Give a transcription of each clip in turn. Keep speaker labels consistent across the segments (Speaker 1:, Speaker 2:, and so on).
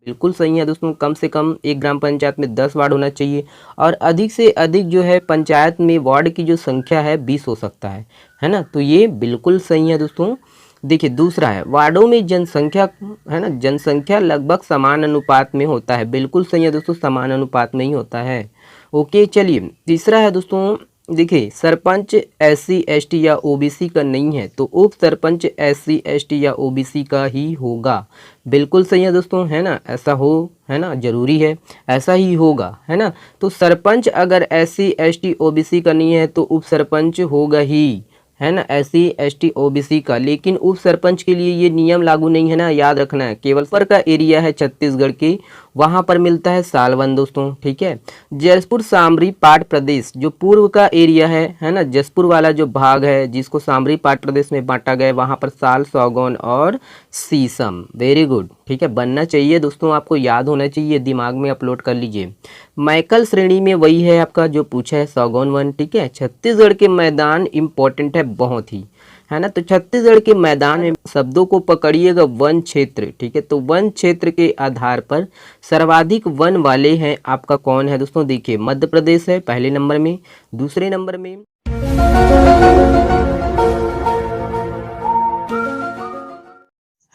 Speaker 1: बिल्कुल सही है दोस्तों। कम से कम एक ग्राम पंचायत में 10 वार्ड होना चाहिए और अधिक से अधिक जो है पंचायत में वार्ड की जो संख्या है 20 हो सकता है ना। तो ये बिल्कुल सही है दोस्तों। देखिए दूसरा है वार्डों में जनसंख्या, है ना, जनसंख्या लगभग समान अनुपात में होता है। बिल्कुल सही है दोस्तों, समान अनुपात में ही होता है। ओके चलिए तीसरा है दोस्तों, देखिए सरपंच SC ST या OBC का नहीं है तो उप सरपंच SC ST या OBC का ही होगा। बिल्कुल सही है दोस्तों, है ना, ऐसा हो, है ना, जरूरी है, ऐसा ही होगा, है ना। तो सरपंच अगर SC ST OBC का नहीं है तो उप सरपंच होगा ही, है ना, SC ST OBC का। लेकिन उप सरपंच के लिए ये नियम लागू नहीं है ना, याद रखना है। केवल पर का एरिया है छत्तीसगढ़ के, वहां पर मिलता है साल वन दोस्तों, ठीक है। जसपुर सामरी पाट प्रदेश जो पूर्व का एरिया है ना, जसपुर वाला जो भाग है जिसको सामरी पाट प्रदेश में बांटा गया है, वहां पर साल, सौगौन और सीसम। वेरी गुड, ठीक है, बनना चाहिए दोस्तों, आपको याद होना चाहिए, दिमाग में अपलोड कर लीजिए। मैकल श्रेणी में वही है आपका जो पूछा है, सौगौन वन, ठीक है। छत्तीसगढ़ के मैदान इंपॉर्टेंट है बहुत ही, है ना। तो छत्तीसगढ़ के मैदान में शब्दों को पकड़िएगा, वन क्षेत्र, ठीक है। तो वन क्षेत्र के आधार पर सर्वाधिक वन वाले हैं आपका कौन है दोस्तों, देखिए मध्य प्रदेश है पहले नंबर में, दूसरे नंबर में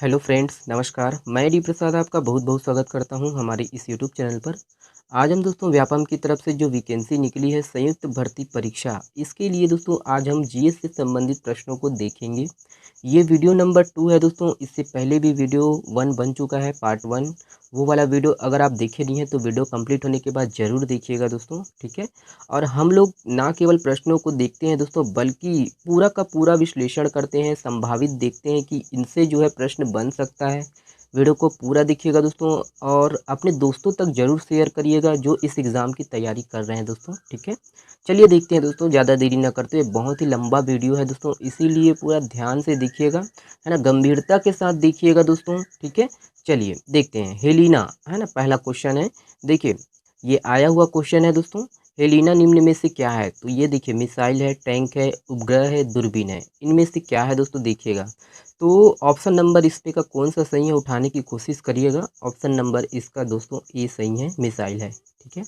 Speaker 1: हेलो फ्रेंड्स, नमस्कार। मैं डी प्रसाद आपका बहुत बहुत स्वागत करता हूं हमारे इस यूट्यूब चैनल पर। आज हम दोस्तों व्यापम की तरफ से जो वैकेंसी निकली है संयुक्त भर्ती परीक्षा, इसके लिए दोस्तों आज हम जीएस से संबंधित प्रश्नों को देखेंगे। ये वीडियो नंबर 2 है दोस्तों। इससे पहले भी वीडियो 1 बन चुका है, पार्ट 1। वो वाला वीडियो अगर आप देखे नहीं हैं तो वीडियो कंप्लीट होने के बाद ज़रूर देखिएगा दोस्तों, ठीक है। और हम लोग ना केवल प्रश्नों को देखते हैं दोस्तों, बल्कि पूरा का पूरा विश्लेषण करते हैं, संभावित देखते हैं कि इनसे जो है प्रश्न बन सकता है। वीडियो को पूरा देखिएगा दोस्तों और अपने दोस्तों तक ज़रूर शेयर करिएगा जो इस एग्ज़ाम की तैयारी कर रहे हैं दोस्तों, ठीक है। चलिए देखते हैं दोस्तों, ज़्यादा देरी ना करते हुए। बहुत ही लंबा वीडियो है दोस्तों, इसीलिए पूरा ध्यान से देखिएगा, है ना, गंभीरता के साथ देखिएगा दोस्तों, ठीक है। चलिए देखते हैं। हेलिना, है ना, पहला क्वेश्चन है। देखिए ये आया हुआ क्वेश्चन है दोस्तों, हेलिना निम्न में से क्या है। तो ये देखिए मिसाइल है, टैंक है, उपग्रह है, दूरबीन है, इनमें से क्या है दोस्तों, देखिएगा। तो ऑप्शन नंबर इस पे का कौन सा सही है, उठाने की कोशिश करिएगा। ऑप्शन नंबर इसका दोस्तों ए सही है, मिसाइल है, ठीक है।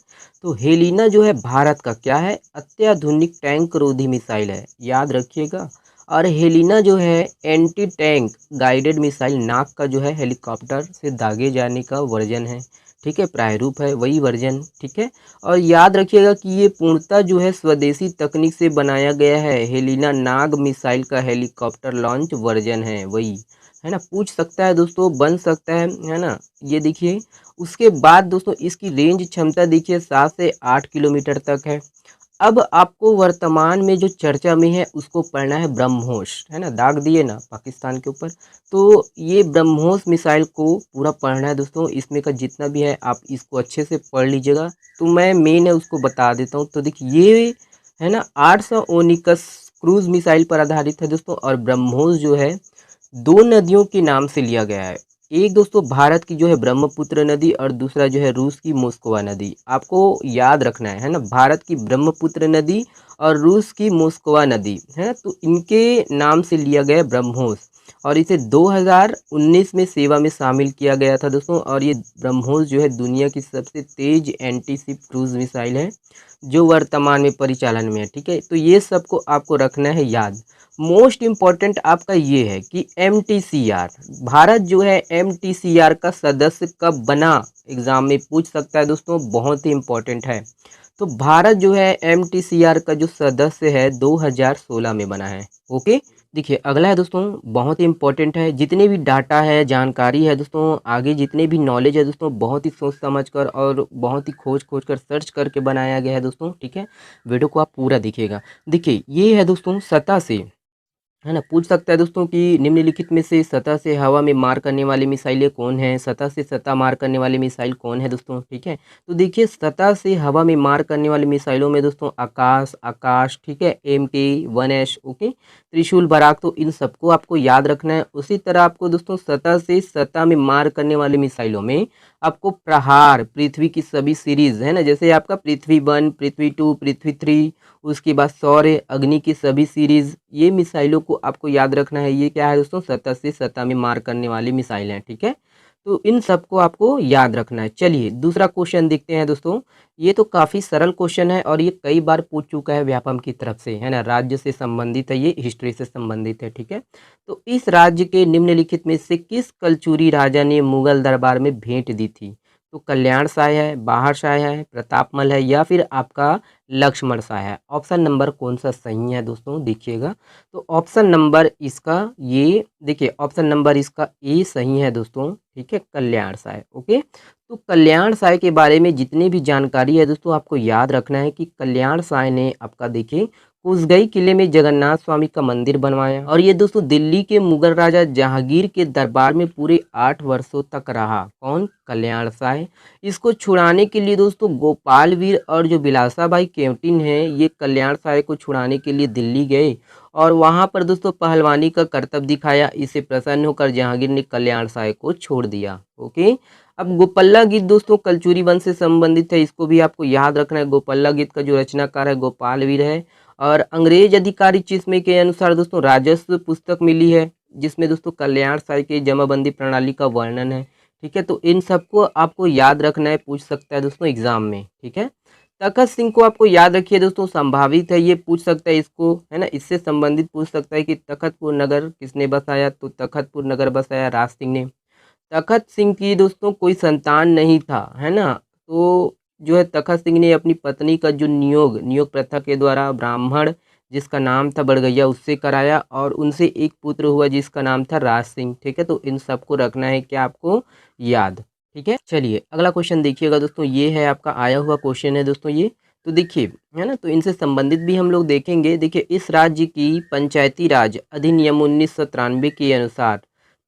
Speaker 1: तो हेलिना जो है भारत का क्या है, अत्याधुनिक टैंक रोधी मिसाइल है, याद रखिएगा। और हेलिना जो है एंटी टैंक गाइडेड मिसाइल, नाक का जो है हेलीकॉप्टर से दागे जाने का वर्जन है, ठीक है, प्रायरूप है वही वर्जन, ठीक है। और याद रखिएगा कि ये पूर्णतः जो है स्वदेशी तकनीक से बनाया गया है। हेलिना नाग मिसाइल का हेलीकॉप्टर लॉन्च वर्जन है वही, है ना। पूछ सकता है दोस्तों, बन सकता है ना। ये देखिए उसके बाद दोस्तों इसकी रेंज क्षमता देखिए 7 से 8 किलोमीटर तक है। अब आपको वर्तमान में जो चर्चा में है उसको पढ़ना है, ब्रह्मोस, है ना, दाग दिए ना पाकिस्तान के ऊपर। तो ये ब्रह्मोस मिसाइल को पूरा पढ़ना है दोस्तों, इसमें का जितना भी है आप इसको अच्छे से पढ़ लीजिएगा। तो मैं मेन है उसको बता देता हूँ। तो देखिए ये है ना 800 ओनिकस क्रूज मिसाइल पर आधारित है दोस्तों। और ब्रह्मोस जो है 2 नदियों के नाम से लिया गया है। एक दोस्तों भारत की जो है ब्रह्मपुत्र नदी और दूसरा जो है रूस की मोस्कवा नदी। आपको याद रखना है ना, भारत की ब्रह्मपुत्र नदी और रूस की मोस्कवा नदी, है ना। तो इनके नाम से लिया गया ब्रह्मोस और इसे 2019 में सेवा में शामिल किया गया था दोस्तों। और ये ब्रह्मोस जो है दुनिया की सबसे तेज एंटी शिप क्रूज मिसाइल है जो वर्तमान में परिचालन में है, ठीक है। तो ये सबको आपको रखना है याद। मोस्ट इम्पॉर्टेंट आपका ये है कि MTCR, भारत जो है MTCR का सदस्य कब बना, एग्जाम में पूछ सकता है दोस्तों, बहुत ही इम्पोर्टेंट है। तो भारत जो है MTCR का जो सदस्य है 2016 में बना है। ओके देखिए अगला है दोस्तों, बहुत ही इंपॉर्टेंट है। जितने भी डाटा है, जानकारी है दोस्तों, आगे जितने भी नॉलेज है दोस्तों, बहुत ही सोच समझ कर और बहुत ही खोज खोज कर सर्च करके बनाया गया है दोस्तों, ठीक है। वीडियो को आप पूरा देखिएगा। देखिए ये है दोस्तों सतह से, है ना, पूछ सकता है दोस्तों कि निम्नलिखित में से सतह से हवा में मार करने वाली मिसाइलें कौन है, सतह से सतह मार करने वाली मिसाइल कौन है दोस्तों, ठीक है। तो देखिए सतह से हवा में मार करने वाली मिसाइलों में दोस्तों आकाश, ठीक है, MK1S, ओके, त्रिशूल, बराक, तो इन सबको आपको याद रखना है। उसी तरह आपको दोस्तों सतह से सतह में मार करने वाली मिसाइलों में आपको प्रहार, पृथ्वी की सभी सीरीज, है ना, जैसे आपका पृथ्वी 1, पृथ्वी 2, पृथ्वी 3, उसके बाद सौर्य, अग्नि की सभी सीरीज, ये मिसाइलों को आपको याद रखना है। ये क्या है दोस्तों, सतह से सतह में मार करने वाली मिसाइल हैं, ठीक है। तो इन सबको आपको याद रखना है। चलिए दूसरा क्वेश्चन देखते हैं दोस्तों। ये तो काफ़ी सरल क्वेश्चन है और ये कई बार पूछ चुका है व्यापम की तरफ से, है ना। राज्य से संबंधित है, ये हिस्ट्री से संबंधित है, ठीक है। तो इस राज्य के निम्नलिखित में से किस कलचुरी राजा ने मुगल दरबार में भेंट दी थी? तो कल्याण शाह है, बाहर शाह है, प्रतापमल है या फिर आपका लक्ष्मण शाह है। ऑप्शन नंबर कौन सा सही है दोस्तों, देखिएगा। तो ऑप्शन नंबर इसका ये देखिए, ऑप्शन नंबर इसका ए सही है दोस्तों, ठीक है, कल्याण साय। ओके, तो कल्याण साय के बारे में जितनी भी जानकारी है दोस्तों, आपको याद रखना है कि कल्याण साय ने आपका देखिए कुसगई किले में जगन्नाथ स्वामी का मंदिर बनवाया और ये दोस्तों दिल्ली के मुगल राजा जहांगीर के दरबार में पूरे 8 वर्षों तक रहा। कौन? कल्याण साय। इसको छुड़ाने के लिए दोस्तों गोपालवीर और जो बिलासाबाई केवटिन है, ये कल्याण साय को छुड़ाने के लिए दिल्ली गए और वहां पर दोस्तों पहलवानी का करतब दिखाया। इससे प्रसन्न होकर जहांगीर ने कल्याण साय को छोड़ दिया। ओके, अब गोपल्ला गीत दोस्तों कलचुरी वंश से संबंधित है, इसको भी आपको याद रखना है। गोपल्ला गीत का जो रचनाकार है गोपालवीर है और अंग्रेज अधिकारी चिश्मे के अनुसार दोस्तों राजस्व पुस्तक मिली है, जिसमें दोस्तों कल्याण साय के जमाबंदी प्रणाली का वर्णन है, ठीक है। तो इन सबको आपको याद रखना है, पूछ सकता है दोस्तों एग्जाम में, ठीक है। तखत सिंह को आपको याद रखिए दोस्तों, संभावित है ये पूछ सकता है इसको, है ना, इससे संबंधित पूछ सकता है कि तखतपुर नगर किसने बसाया? तो तखतपुर नगर बसाया राज सिंह ने। तखत सिंह की दोस्तों कोई संतान नहीं था, है ना। तो जो है तखत सिंह ने अपनी पत्नी का जो नियोग प्रथा के द्वारा ब्राह्मण जिसका नाम था बड़गैया उससे कराया और उनसे एक पुत्र हुआ जिसका नाम था राज सिंह, ठीक है। तो इन सबको रखना है क्या आपको याद, ठीक है। चलिए अगला क्वेश्चन देखिएगा दोस्तों, ये है आपका आया हुआ क्वेश्चन है दोस्तों ये। तो देखिए, है ना, तो इनसे संबंधित भी हम लोग देखेंगे। देखिए, इस राज्य की पंचायती राज अधिनियम 1993 के अनुसार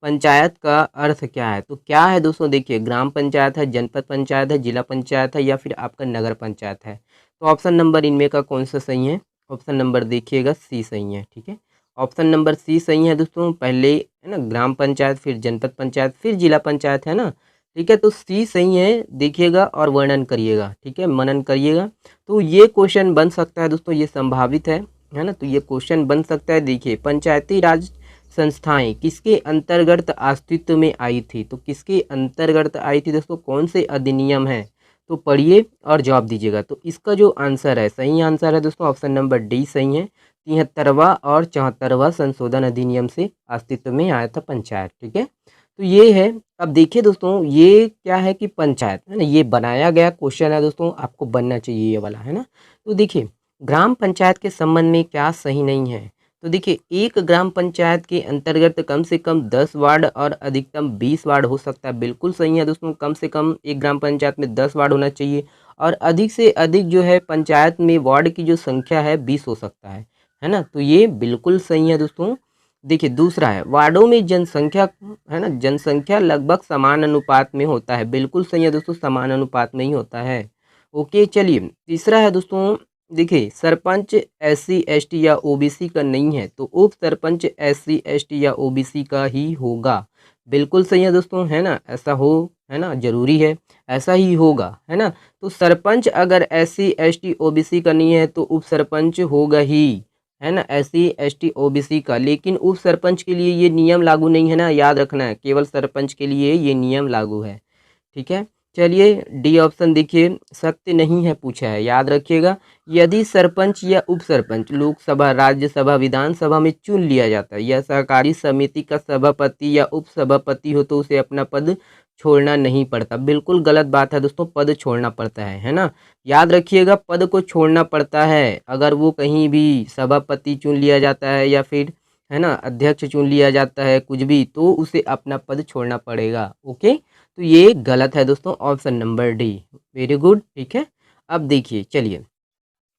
Speaker 1: पंचायत का अर्थ क्या है? तो क्या है दोस्तों, देखिए, ग्राम पंचायत है, जनपद पंचायत है, जिला पंचायत है या फिर आपका नगर पंचायत है। तो ऑप्शन नंबर इनमें का कौन सा सही है? ऑप्शन नंबर देखिएगा सी सही है, ठीक है। ऑप्शन नंबर सी सही है दोस्तों, पहले है ना ग्राम पंचायत, फिर जनपद पंचायत, फिर जिला पंचायत, है ना, ठीक है। तो सी सही है, देखिएगा और वर्णन करिएगा, ठीक है, मनन करिएगा। तो ये क्वेश्चन बन सकता है दोस्तों, ये संभावित है ना। तो ये क्वेश्चन बन सकता है। देखिए, पंचायती राज संस्थाएं किसके अंतर्गत अस्तित्व में आई थी? तो किसके अंतर्गत आई थी दोस्तों, कौन से अधिनियम है? तो पढ़िए और जवाब दीजिएगा। तो इसका जो आंसर है, सही आंसर है दोस्तों, ऑप्शन नंबर डी सही है। 73वां और 74वां संशोधन अधिनियम से अस्तित्व में आया था पंचायत, ठीक है। तो ये है। अब देखिए दोस्तों, ये क्या है कि पंचायत, है ना, ये बनाया गया क्वेश्चन है दोस्तों, आपको बनना चाहिए ये वाला, है ना। तो देखिए, ग्राम पंचायत के संबंध में क्या सही नहीं है? तो देखिए, एक ग्राम पंचायत के अंतर्गत कम से कम 10 वार्ड और अधिकतम 20 वार्ड हो सकता है। बिल्कुल सही है दोस्तों, कम से कम एक ग्राम पंचायत में 10 वार्ड होना चाहिए और अधिक से अधिक जो है पंचायत में वार्ड की जो संख्या है 20 हो सकता है ना। तो ये बिल्कुल सही है दोस्तों। देखिए, दूसरा है वार्डों में जनसंख्या, है ना, जनसंख्या लगभग समान अनुपात में होता है। बिल्कुल सही है दोस्तों, समान अनुपात में ही होता है। ओके, चलिए तीसरा है दोस्तों। देखिए, सरपंच SC ST या OBC का नहीं है, तो उप सरपंच SC ST या OBC का ही होगा। बिल्कुल सही है दोस्तों, है ना, ऐसा हो, है ना, जरूरी है, ऐसा ही होगा, है ना। तो सरपंच अगर SC ST OBC का नहीं है तो उप सरपंच होगा ही, है ना, SC ST OBC का। लेकिन उप सरपंच के लिए ये नियम लागू नहीं है ना, याद रखना है, केवल सरपंच के लिए ये नियम लागू है, ठीक है। चलिए डी ऑप्शन देखिए, सत्य नहीं है पूछा है, याद रखिएगा। यदि सरपंच या उप सरपंच लोकसभा, राज्यसभा, विधानसभा में चुन लिया जाता है या सहकारी समिति का सभापति या उप सभापति हो तो उसे अपना पद छोड़ना नहीं पड़ता। बिल्कुल गलत बात है दोस्तों, पद छोड़ना पड़ता है ना। याद रखिएगा, पद को छोड़ना पड़ता है। अगर वो कहीं भी सभापति चुन लिया जाता है या फिर, है ना, अध्यक्ष चुन लिया जाता है, कुछ भी, तो उसे अपना पद छोड़ना पड़ेगा। ओके, तो ये गलत है दोस्तों, option number D. Very good, ठीक है। अब देखिए, चलिए,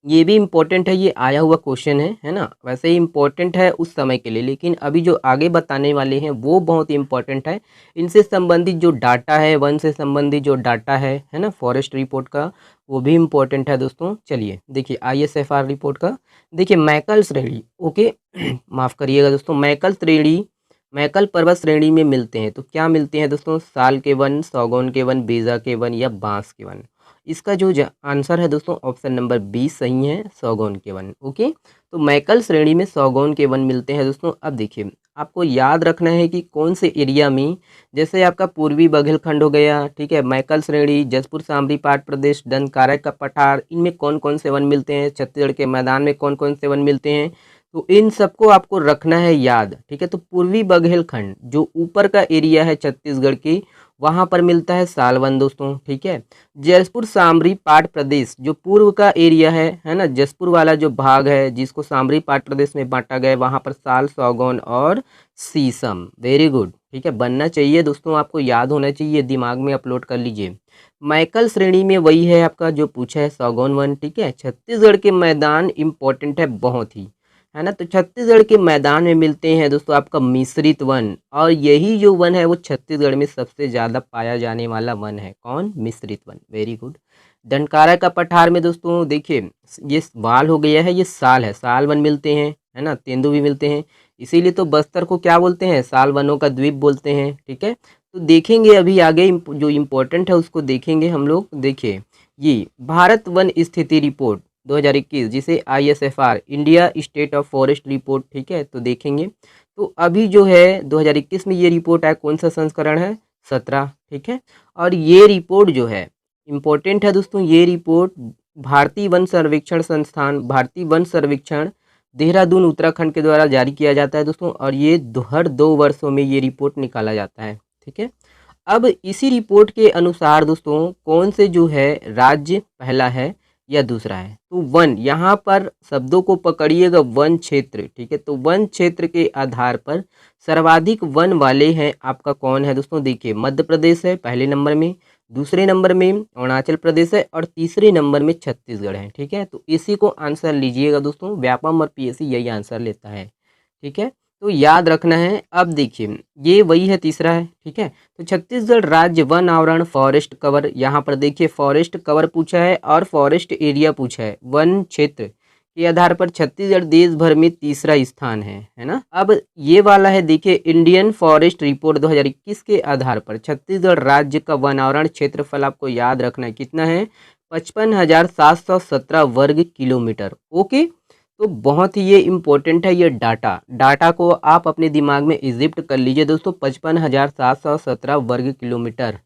Speaker 1: ये भी इम्पोर्टेंट है, ये आया हुआ क्वेश्चन है ना। वैसे ही इम्पोर्टेंट है उस समय के लिए, लेकिन अभी जो आगे बताने वाले हैं वो बहुत इम्पोर्टेंट है। इनसे संबंधित जो डाटा है, वन से संबंधित जो डाटा है ना, फॉरेस्ट रिपोर्ट का, वो भी इम्पोर्टेंट है दोस्तों। चलिए देखिए, ISFR रिपोर्ट का देखिए, मैकल श्रेणी, ओके माफ़ करिएगा दोस्तों, मैकल पर्वत श्रेणी में मिलते हैं। तो क्या मिलते हैं दोस्तों? साल के वन, सागौन के वन, बेजा के वन या बांस के वन। इसका जो आंसर है दोस्तों ऑप्शन नंबर 20 सही है, सौगौन के वन। ओके, तो मैकल श्रेणी में सौगौन के वन मिलते हैं दोस्तों। अब देखिए आपको याद रखना है कि कौन से एरिया में, जैसे आपका पूर्वी बघेलखंड हो गया, ठीक है, मैकल श्रेणी, जसपुर सामरी पाट प्रदेश, डनकारक का पठार, इनमें कौन कौन से वन मिलते हैं, छत्तीसगढ़ के मैदान में कौन कौन से वन मिलते हैं, तो इन सबको आपको रखना है याद, ठीक है। तो पूर्वी बघेलखंड जो ऊपर का एरिया है छत्तीसगढ़ की, वहाँ पर मिलता है साल वन दोस्तों, ठीक है। जसपुर सामरी पाट प्रदेश जो पूर्व का एरिया है ना, जसपुर वाला जो भाग है जिसको सामरी पाट प्रदेश में बांटा गया है, वहाँ पर साल, सौगौन और शीशम। वेरी गुड, ठीक है, बनना चाहिए दोस्तों, आपको याद होना चाहिए, दिमाग में अपलोड कर लीजिए। मैकल श्रेणी में वही है आपका जो पूछा है, सौगौन वन, ठीक है। छत्तीसगढ़ के मैदान इंपॉर्टेंट है बहुत ही, है ना, तो छत्तीसगढ़ के मैदान में मिलते हैं दोस्तों आपका मिश्रित वन, और यही जो वन है वो छत्तीसगढ़ में सबसे ज़्यादा पाया जाने वाला वन है, कौन, मिश्रित वन। Very good. दंडकारा का पठार में दोस्तों देखिए ये वाल हो गया है, ये साल है, साल वन मिलते हैं, है ना, तेंदु भी मिलते हैं, इसीलिए तो बस्तर को क्या बोलते हैं, साल वनों का द्वीप बोलते हैं, ठीक है। तो देखेंगे अभी आगे जो इम्पोर्टेंट है उसको देखेंगे हम लोग। देखिए ये भारत वन स्थिति रिपोर्ट 2021 जिसे ISFR India state of forest report, ठीक है, तो देखेंगे। तो अभी जो है 2021 में ये रिपोर्ट है, कौन सा संस्करण है, 17, ठीक है। और ये रिपोर्ट जो है इम्पोर्टेंट है दोस्तों, ये रिपोर्ट भारतीय वन सर्वेक्षण संस्थान, भारतीय वन सर्वेक्षण देहरादून उत्तराखंड के द्वारा जारी किया जाता है दोस्तों, और ये हर 2 वर्षों में ये रिपोर्ट निकाला जाता है, ठीक है। अब इसी रिपोर्ट के अनुसार दोस्तों कौन से जो है राज्य पहला है या दूसरा है, तो वन, यहाँ पर शब्दों को पकड़िएगा, वन क्षेत्र, ठीक है। तो वन क्षेत्र के आधार पर सर्वाधिक वन वाले हैं आपका कौन है दोस्तों, देखिए मध्य प्रदेश है पहले नंबर में, दूसरे नंबर में अरुणाचल प्रदेश है, और तीसरे नंबर में छत्तीसगढ़ है, ठीक है। तो इसी को आंसर लीजिएगा दोस्तों, व्यापम और PSC यही आंसर लेता है, ठीक है, तो याद रखना है। अब देखिए ये वही है, तीसरा है, ठीक है। तो छत्तीसगढ़ राज्य वन आवरण फॉरेस्ट कवर, यहाँ पर देखिए फॉरेस्ट कवर पूछा है और फॉरेस्ट एरिया पूछा है, वन क्षेत्र के आधार पर छत्तीसगढ़ देश भर में तीसरा स्थान है ना। अब ये वाला है देखिए इंडियन फॉरेस्ट रिपोर्ट 2021 के आधार पर छत्तीसगढ़ राज्य का वन आवरण क्षेत्रफल आपको याद रखना है कितना है, 55,717 वर्ग किलोमीटर। ओके, तो बहुत ही ये इम्पोर्टेंट है, ये डाटा को आप अपने दिमाग में इजिप्ट कर लीजिए दोस्तों, 55,717 वर्ग किलोमीटर।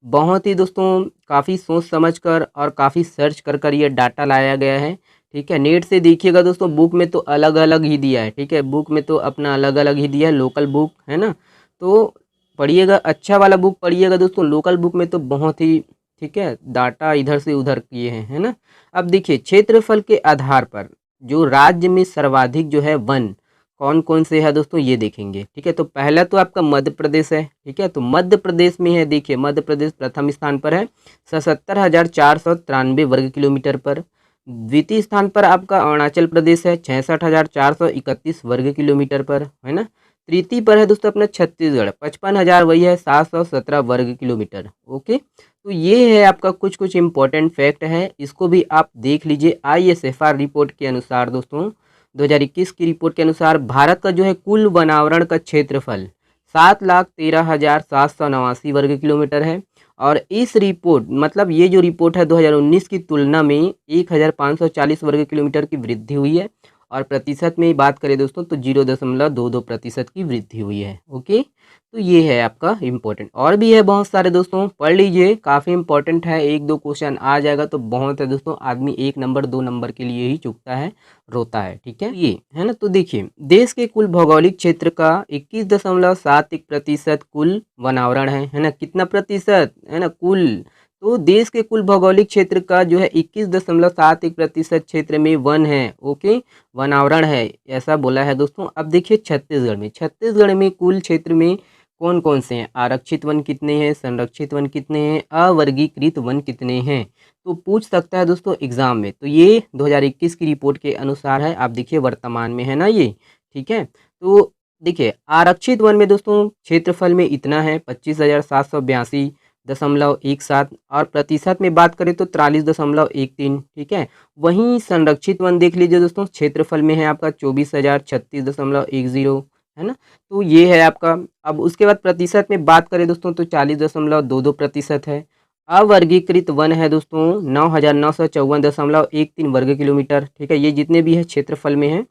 Speaker 1: बहुत ही दोस्तों काफ़ी सोच समझ कर और काफ़ी सर्च कर ये डाटा लाया गया है, ठीक है। नेट से देखिएगा दोस्तों, बुक में तो अलग अलग ही दिया है, ठीक है, बुक में तो अपना अलग अलग ही दिया है, लोकल बुक है ना, तो पढ़िएगा, अच्छा वाला बुक पढ़िएगा दोस्तों, लोकल बुक में तो बहुत ही, ठीक है, डाटा इधर से उधर किए हैं, है ना। अब देखिए क्षेत्रफल के आधार पर जो राज्य में सर्वाधिक जो है वन कौन कौन से है दोस्तों, ये देखेंगे, ठीक है। तो पहला तो आपका मध्य प्रदेश है, ठीक है, तो मध्य प्रदेश में है, देखिए मध्य प्रदेश प्रथम स्थान पर है 77,493 वर्ग किलोमीटर पर। द्वितीय स्थान पर आपका अरुणाचल प्रदेश है 66,431 वर्ग किलोमीटर पर, है ना। तृतीय पर है दोस्तों अपना छत्तीसगढ़ 55,000, वही है 717 वर्ग किलोमीटर। ओके, तो ये है आपका कुछ कुछ इम्पोर्टेंट फैक्ट है, इसको भी आप देख लीजिए। ISFR रिपोर्ट के अनुसार दोस्तों 2021 की रिपोर्ट के अनुसार भारत का जो है कुल वनावरण का क्षेत्रफल 7,13,789 वर्ग किलोमीटर है, और इस रिपोर्ट मतलब ये जो रिपोर्ट है 2019 की तुलना में 1,540 वर्ग किलोमीटर की वृद्धि हुई है, और प्रतिशत में बात करें दोस्तों तो 0.22% की वृद्धि हुई है। ओके, तो ये है आपका इम्पोर्टेंट, और भी है बहुत सारे दोस्तों, पढ़ लीजिए, काफ़ी इंपॉर्टेंट है, 1-2 क्वेश्चन आ जाएगा तो बहुत है दोस्तों। आदमी 1 नंबर 2 नंबर के लिए ही चूकता है, रोता है, ठीक है, ये है ना। तो देखिए देश के कुल भौगोलिक क्षेत्र का 21.71% कुल वनावरण है ना, कितना प्रतिशत है ना, कुल, तो देश के कुल भौगोलिक क्षेत्र का जो है 21.71% क्षेत्र में वन है। ओके, वनावरण है, ऐसा बोला है दोस्तों। अब देखिए छत्तीसगढ़ में कुल क्षेत्र में कौन कौन से हैं, आरक्षित वन कितने हैं, संरक्षित वन कितने हैं, अवर्गीकृत वन कितने हैं, तो पूछ सकता है दोस्तों एग्जाम में। तो ये 2021 की रिपोर्ट के अनुसार है, आप देखिए वर्तमान में है ना ये, ठीक है। तो देखिए आरक्षित वन में दोस्तों क्षेत्रफल में इतना है 25,782.17, और प्रतिशत में बात करें तो 43.13, ठीक है। वहीं संरक्षित वन देख लीजिए दोस्तों, क्षेत्रफल में है आपका 24,036.10, है ना, तो ये है आपका। अब उसके बाद प्रतिशत में बात करें दोस्तों तो 40.22% है। अवर्गीकृत वन है दोस्तों 9,954.13 वर्ग किलोमीटर। ठीक है, ये जितने भी है क्षेत्रफल में है,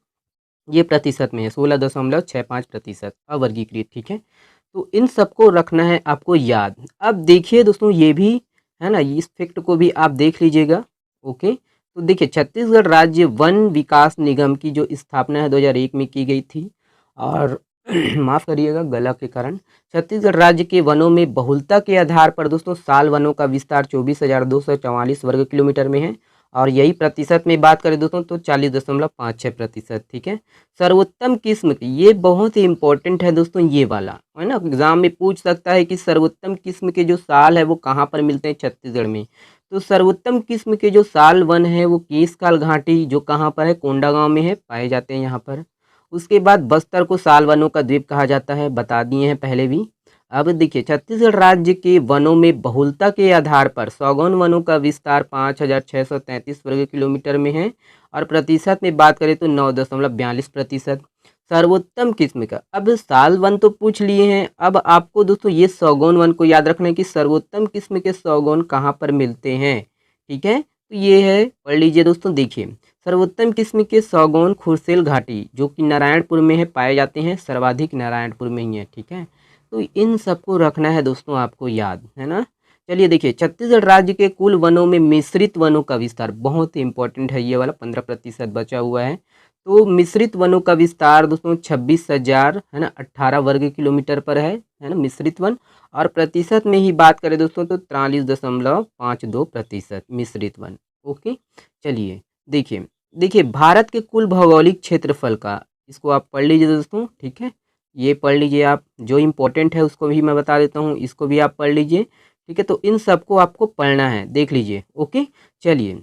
Speaker 1: ये प्रतिशत में है 16.65% अवर्गीकृत। ठीक है, तो इन सबको रखना है आपको याद। अब देखिए दोस्तों, ये भी है ना, इस फैक्ट को भी आप देख लीजिएगा। ओके, तो देखिए छत्तीसगढ़ राज्य वन विकास निगम की जो स्थापना है 2001 में की गई थी। और माफ़ करिएगा गला के कारण। छत्तीसगढ़ राज्य के वनों में बहुलता के आधार पर दोस्तों साल वनों का विस्तार 24,244 वर्ग किलोमीटर में है। और यही प्रतिशत में बात करें दोस्तों तो 40.56%। ठीक है, सर्वोत्तम किस्म की, ये बहुत ही इंपॉर्टेंट है दोस्तों, ये वाला है ना, एग्जाम में पूछ सकता है कि सर्वोत्तम किस्म के जो साल है वो कहाँ पर मिलते हैं छत्तीसगढ़ में। तो सर्वोत्तम किस्म के जो साल वन है वो केशकाल घाटी, जो कहाँ पर है, कोंडागांव में है, पाए जाते हैं यहाँ पर। उसके बाद बस्तर को साल वनों का द्वीप कहा जाता है, बता दिए हैं पहले भी। अब देखिए छत्तीसगढ़ राज्य के वनों में बहुलता के आधार पर सौगौन वनों का विस्तार 5,633 वर्ग किलोमीटर में है। और प्रतिशत में बात करें तो 9.42%। सर्वोत्तम किस्म का, अब साल वन तो पूछ लिए हैं, अब आपको दोस्तों ये सौगौन वन को याद रखना है कि सर्वोत्तम किस्म के सौगौन कहाँ पर मिलते हैं। ठीक है, तो ये है, पढ़ लीजिए दोस्तों। देखिए सर्वोत्तम किस्म के सौगौन खुरसेल घाटी जो कि नारायणपुर में है पाए जाते हैं, सर्वाधिक नारायणपुर में ही है। ठीक है, तो इन सबको रखना है दोस्तों आपको याद, है ना। चलिए देखिए, छत्तीसगढ़ राज्य के कुल वनों में मिश्रित वनों का विस्तार बहुत ही इंपॉर्टेंट है, ये वाला 15% बचा हुआ है। तो मिश्रित वनों का विस्तार दोस्तों 26,000 है ना 18 वर्ग किलोमीटर पर है ना मिश्रित वन। और प्रतिशत में ही बात करें दोस्तों तो 43.52% मिश्रित वन। ओके, चलिए देखिए, देखिए भारत के कुल भौगोलिक क्षेत्रफल का, इसको आप पढ़ लीजिए दोस्तों। ठीक है, ये पढ़ लीजिए आप, जो इम्पोर्टेंट है उसको भी मैं बता देता हूँ, इसको भी आप पढ़ लीजिए। ठीक है, तो इन सबको आपको पढ़ना है, देख लीजिए। ओके, चलिए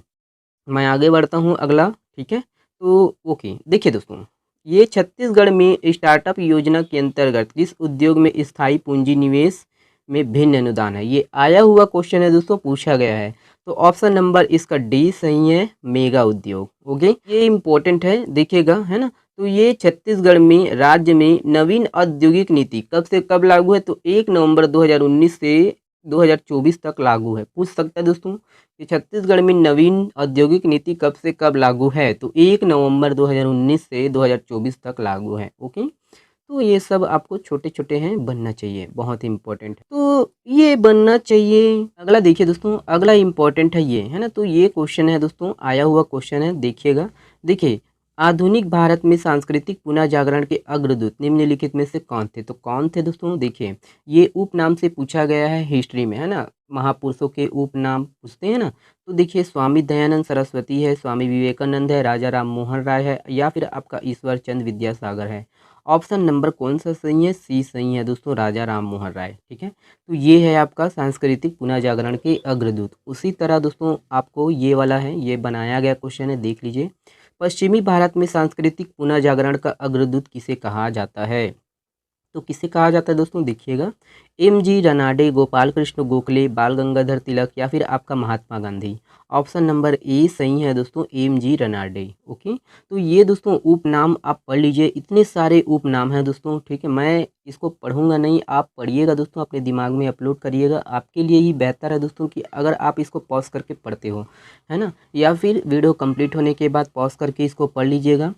Speaker 1: मैं आगे बढ़ता हूँ अगला। ठीक है, तो ओके देखिए दोस्तों, ये छत्तीसगढ़ में स्टार्टअप योजना के अंतर्गत किस उद्योग में स्थायी पूंजी निवेश में भिन्न अनुदान है, ये आया हुआ क्वेश्चन है दोस्तों, पूछा गया है। तो ऑप्शन नंबर इसका डी सही है, मेगा उद्योग। ओके, ये इम्पोर्टेंट है, देखिएगा, है ना। तो ये छत्तीसगढ़ में राज्य में नवीन औद्योगिक नीति कब से कब लागू है, तो 1 नवंबर 2019 से 2024 तक लागू है। पूछ सकता है दोस्तों कि छत्तीसगढ़ में नवीन औद्योगिक नीति कब से कब लागू है, तो 1 नवंबर 2019 से 2024 तक लागू है। ओके, तो ये सब आपको छोटे छोटे हैं, बनना चाहिए, बहुत ही इंपॉर्टेंट है, तो ये बनना चाहिए। अगला देखिए दोस्तों, अगला इंपॉर्टेंट है ये, है ना। तो ये क्वेश्चन है दोस्तों, आया हुआ क्वेश्चन है, देखिएगा। देखिए, आधुनिक भारत में सांस्कृतिक पुनः जागरण के अग्रदूत निम्नलिखित में से कौन थे, तो कौन थे दोस्तों, देखिए ये उपनाम से पूछा गया है हिस्ट्री में, है ना, महापुरुषों के उपनाम पूछते हैं ना। तो देखिए स्वामी दयानंद सरस्वती है, स्वामी विवेकानंद है, राजा राम मोहन राय है, या फिर आपका ईश्वर चंद विद्यासागर है। ऑप्शन नंबर कौन सा सही है, सी सही है दोस्तों, राजा राम मोहन राय। ठीक है, तो ये है आपका सांस्कृतिक पुनः जागरण के अग्रदूत। उसी तरह दोस्तों आपको ये वाला है, ये बनाया गया क्वेश्चन है, देख लीजिए। पश्चिमी भारत में सांस्कृतिक पुनः जागरण का अग्रदूत किसे कहा जाता है, तो किसे कहा जाता है दोस्तों, देखिएगा। एम.जी. रनाडे, गोपाल कृष्ण गोखले, बाल गंगाधर तिलक, या फिर आपका Mahatma Gandhi. Option number A सही है दोस्तों, एम.जी. रनाडे। ओके, तो ये दोस्तों उपनाम आप पढ़ लीजिए, इतने सारे उपनाम हैं दोस्तों। ठीक है, मैं इसको पढ़ूंगा नहीं, आप पढ़िएगा दोस्तों, अपने दिमाग में अपलोड करिएगा, आपके लिए ही बेहतर है दोस्तों कि अगर आप इसको पॉज करके पढ़ते हो, है ना, या फिर वीडियो कंप्लीट होने के बाद पॉज करके इसको पढ़ लीजिएगा।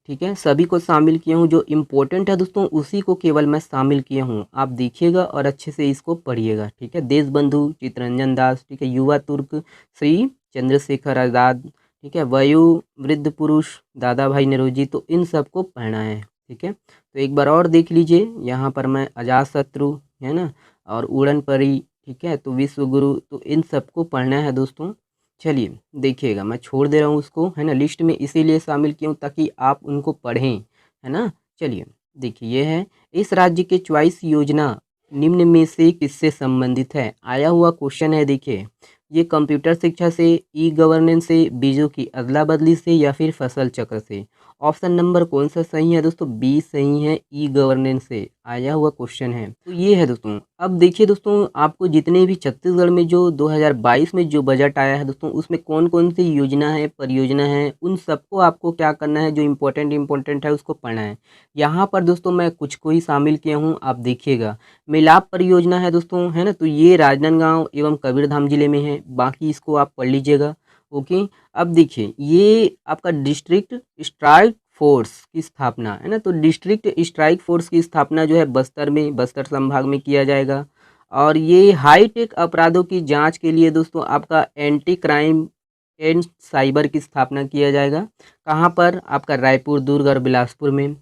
Speaker 1: ठीक है, सभी को शामिल किया हूँ, जो इम्पोर्टेंट है दोस्तों उसी को केवल मैं शामिल किया हूँ, आप देखिएगा और अच्छे से इसको पढ़िएगा। ठीक है, देशबंधु चित्तरंजन दास, ठीक है, युवा तुर्क श्री चंद्रशेखर आज़ाद, ठीक है, वयु वृद्ध पुरुष दादा भाई नौरोजी, तो इन सबको पढ़ना है। ठीक है, तो एक बार और देख लीजिए, यहाँ पर मैं अजात शत्रु, है ना, और उड़न परी, ठीक है, तो विश्वगुरु, तो इन सबको पढ़ना है दोस्तों। चलिए देखिएगा, मैं छोड़ दे रहा हूँ उसको, है ना, लिस्ट में इसीलिए शामिल किया हूँ ताकि आप उनको पढ़ें, है ना। चलिए देखिए, ये है, इस राज्य के चॉइस योजना निम्न में से किससे संबंधित है, आया हुआ क्वेश्चन है। देखिए ये कंप्यूटर शिक्षा से, ई गवर्नेंस से, बीजों की अदला बदली से या फिर फसल चक्र से। ऑप्शन नंबर कौन सा सही है दोस्तों? बी सही है, ई गवर्नेंस से आया हुआ क्वेश्चन है। तो ये है दोस्तों। अब देखिए दोस्तों, आपको जितने भी छत्तीसगढ़ में जो 2022 में जो बजट आया है दोस्तों, उसमें कौन कौन सी योजना है, परियोजना है, उन सबको आपको क्या करना है, जो इम्पोर्टेंट है उसको पढ़ना है। यहाँ पर दोस्तों मैं कुछ को ही शामिल किया हूँ, आप देखिएगा। मिलाप परियोजना है दोस्तों, है ना, तो ये राजनांदगांव एवं कबीरधाम जिले में है, बाकी इसको आप पढ़ लीजिएगा। ओके। अब देखिए, ये आपका डिस्ट्रिक्ट स्ट्राइक फोर्स की स्थापना है ना, तो डिस्ट्रिक्ट स्ट्राइक फोर्स की स्थापना जो है बस्तर में, बस्तर संभाग में किया जाएगा। और ये हाईटेक अपराधों की जांच के लिए दोस्तों आपका एंटी क्राइम एंड साइबर की स्थापना किया जाएगा। कहाँ पर? आपका रायपुर, दुर्ग और बिलासपुर में।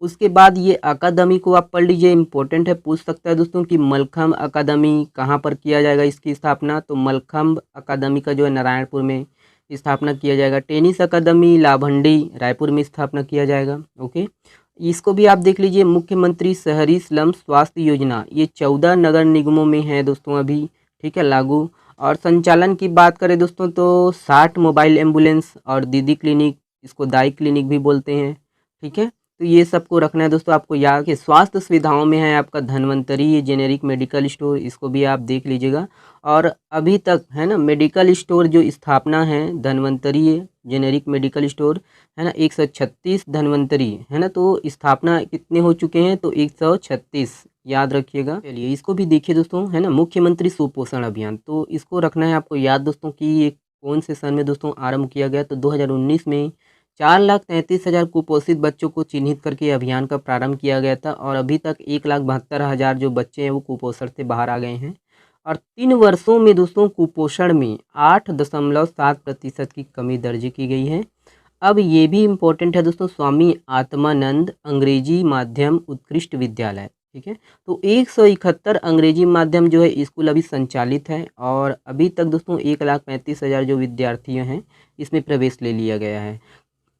Speaker 1: उसके बाद ये अकादमी को आप पढ़ लीजिए, इंपॉर्टेंट है, पूछ सकता है दोस्तों कि मलखम्ब अकादमी कहाँ पर किया जाएगा इसकी स्थापना, तो मलखम्ब अकादमी का जो है नारायणपुर में स्थापना किया जाएगा। टेनिस अकादमी लाभंडी रायपुर में स्थापना किया जाएगा। ओके। इसको भी आप देख लीजिए, मुख्यमंत्री शहरी स्लम स्वास्थ्य योजना, ये 14 नगर निगमों में है दोस्तों अभी, ठीक है, लागू। और संचालन की बात करें दोस्तों तो 60 मोबाइल एम्बुलेंस और दीदी क्लिनिक, इसको दाई क्लिनिक भी बोलते हैं, ठीक है। तो ये सबको रखना है दोस्तों आपको याद कि स्वास्थ्य सुविधाओं में है आपका धन्वंतरी, ये जेनेरिक मेडिकल स्टोर, इसको भी आप देख लीजिएगा। और अभी तक है ना, मेडिकल स्टोर जो स्थापना है धन्वंतरी जेनेरिक मेडिकल स्टोर, है ना, 136 धन्वंतरी, है ना, तो स्थापना कितने हो चुके हैं? तो 136, याद रखिएगा। चलिए इसको भी देखिए दोस्तों, है ना, मुख्यमंत्री सुपोषण अभियान, तो इसको रखना है आपको याद दोस्तों कि ये कौन से सन में दोस्तों आरंभ किया गया? तो 2019 में 4,33,000 कुपोषित बच्चों को चिन्हित करके अभियान का प्रारंभ किया गया था। और अभी तक 1,72,000 जो बच्चे हैं वो कुपोषण से बाहर आ गए हैं। और 3 वर्षों में दोस्तों कुपोषण में 8.7% की कमी दर्ज की गई है। अब ये भी इम्पोर्टेंट है दोस्तों, स्वामी आत्मानंद अंग्रेजी माध्यम उत्कृष्ट विद्यालय, ठीक है, तो 171 अंग्रेजी माध्यम जो है स्कूल अभी संचालित है। और अभी तक दोस्तों 1,35,000 जो विद्यार्थी हैं इसमें प्रवेश ले लिया गया है।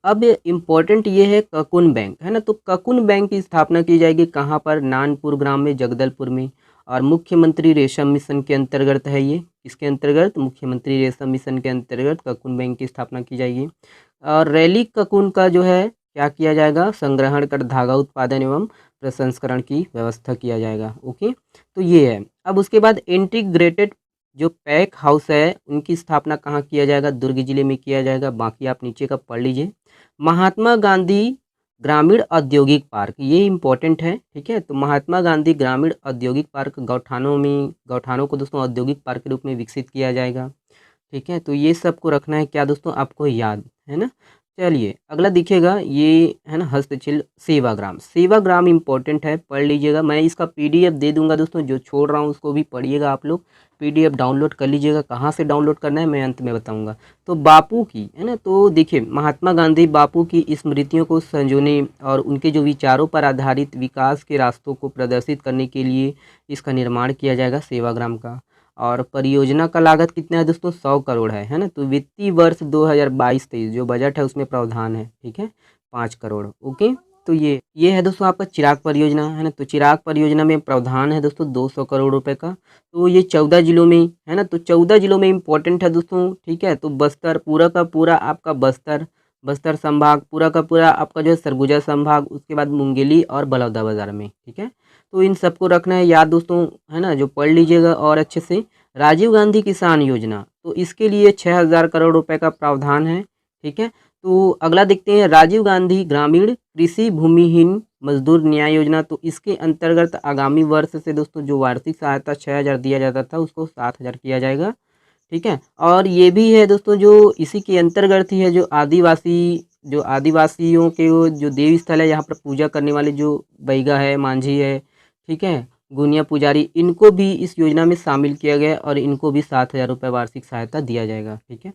Speaker 1: अब इम्पोर्टेंट ये है ककुन बैंक, है ना, तो ककुन बैंक की स्थापना की जाएगी कहाँ पर? नानपुर ग्राम में, जगदलपुर में। और मुख्यमंत्री रेशम मिशन के अंतर्गत है ये, इसके अंतर्गत मुख्यमंत्री रेशम मिशन के अंतर्गत ककुन बैंक की स्थापना की जाएगी। और रैली ककुन का जो है क्या किया जाएगा? संग्रहण कर धागा उत्पादन एवं प्रसंस्करण की व्यवस्था किया जाएगा। ओके, तो ये है। अब उसके बाद इंटीग्रेटेड जो पैक हाउस है उनकी स्थापना कहाँ किया जाएगा? दुर्ग जिले में किया जाएगा। बाकी आप नीचे का पढ़ लीजिए। महात्मा गांधी ग्रामीण औद्योगिक पार्क, ये इम्पोर्टेंट है, ठीक है, तो महात्मा गांधी ग्रामीण औद्योगिक पार्क गौठानों को दोस्तों औद्योगिक पार्क के रूप में विकसित किया जाएगा, ठीक है। तो ये सबको रखना है क्या दोस्तों आपको याद, है ना। चलिए अगला देखिएगा, ये है ना हस्तशिल्प सेवाग्राम इंपॉर्टेंट है, पढ़ लीजिएगा। मैं इसका पीडीएफ दे दूंगा दोस्तों, जो छोड़ रहा हूँ उसको भी पढ़िएगा आप लोग, पीडीएफ डाउनलोड कर लीजिएगा। कहाँ से डाउनलोड करना है मैं अंत में बताऊंगा। तो बापू की, है ना, तो देखिए महात्मा गांधी बापू की स्मृतियों को संजोने और उनके जो विचारों पर आधारित विकास के रास्तों को प्रदर्शित करने के लिए इसका निर्माण किया जाएगा सेवाग्राम का। और परियोजना का लागत कितना है दोस्तों? 100 करोड़ है ना, तो वित्तीय वर्ष 2022-23 जो बजट है उसमें प्रावधान है, ठीक है, 5 करोड़। ओके, तो ये है दोस्तों आपका चिराग परियोजना, है ना, तो चिराग परियोजना में प्रावधान है दोस्तों 200 करोड़ रुपए का। तो ये 14 जिलों में, है ना, तो 14 जिलों में इम्पोर्टेंट है दोस्तों, ठीक है। तो बस्तर पूरा का पूरा आपका बस्तर संभाग, पूरा का पूरा आपका जो है सरगुजा संभाग, उसके बाद मुंगेली और बलौदाबाजार में, ठीक है। तो इन सबको रखना है याद दोस्तों, है ना, जो पढ़ लीजिएगा और अच्छे से। राजीव गांधी किसान योजना, तो इसके लिए 6,000 करोड़ रुपए का प्रावधान है, ठीक है। तो अगला देखते हैं, राजीव गांधी ग्रामीण कृषि भूमिहीन मजदूर न्याय योजना, तो इसके अंतर्गत आगामी वर्ष से दोस्तों जो वार्षिक सहायता 6,000 दिया जाता था उसको 7,000 किया जाएगा, ठीक है। और ये भी है दोस्तों जो इसी के अंतर्गत ही है, जो आदिवासियों के वो जो देव स्थल है, यहाँ पर पूजा करने वाले जो बैगा है, मांझी है, ठीक है, गुनिया पुजारी, इनको भी इस योजना में शामिल किया गया और इनको भी 7,000 रुपये वार्षिक सहायता दिया जाएगा, ठीक है।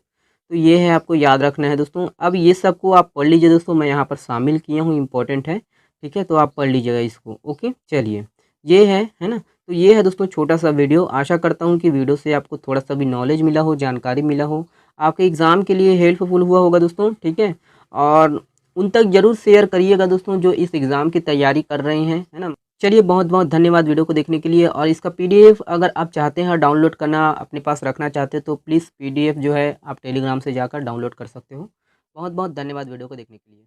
Speaker 1: तो ये है, आपको याद रखना है दोस्तों। अब ये सबको आप पढ़ लीजिए दोस्तों, मैं यहाँ पर शामिल किया हूँ, इम्पोर्टेंट है, ठीक है, तो आप पढ़ लीजिएगा इसको। ओके, चलिए ये है ना, तो ये है दोस्तों छोटा सा वीडियो। आशा करता हूँ कि वीडियो से आपको थोड़ा सा भी नॉलेज मिला हो, जानकारी मिला हो, आपके एग्ज़ाम के लिए हेल्पफुल हुआ होगा दोस्तों, ठीक है। और उन तक ज़रूर शेयर करिएगा दोस्तों जो इस एग्ज़ाम की तैयारी कर रहे हैं, है ना। चलिए बहुत बहुत धन्यवाद वीडियो को देखने के लिए। और इसका पीडीएफ अगर आप चाहते हैं डाउनलोड करना, अपने पास रखना चाहते हो, तो प्लीज़ पीडीएफ जो है आप टेलीग्राम से जाकर डाउनलोड कर सकते हो। बहुत बहुत धन्यवाद वीडियो को देखने के लिए।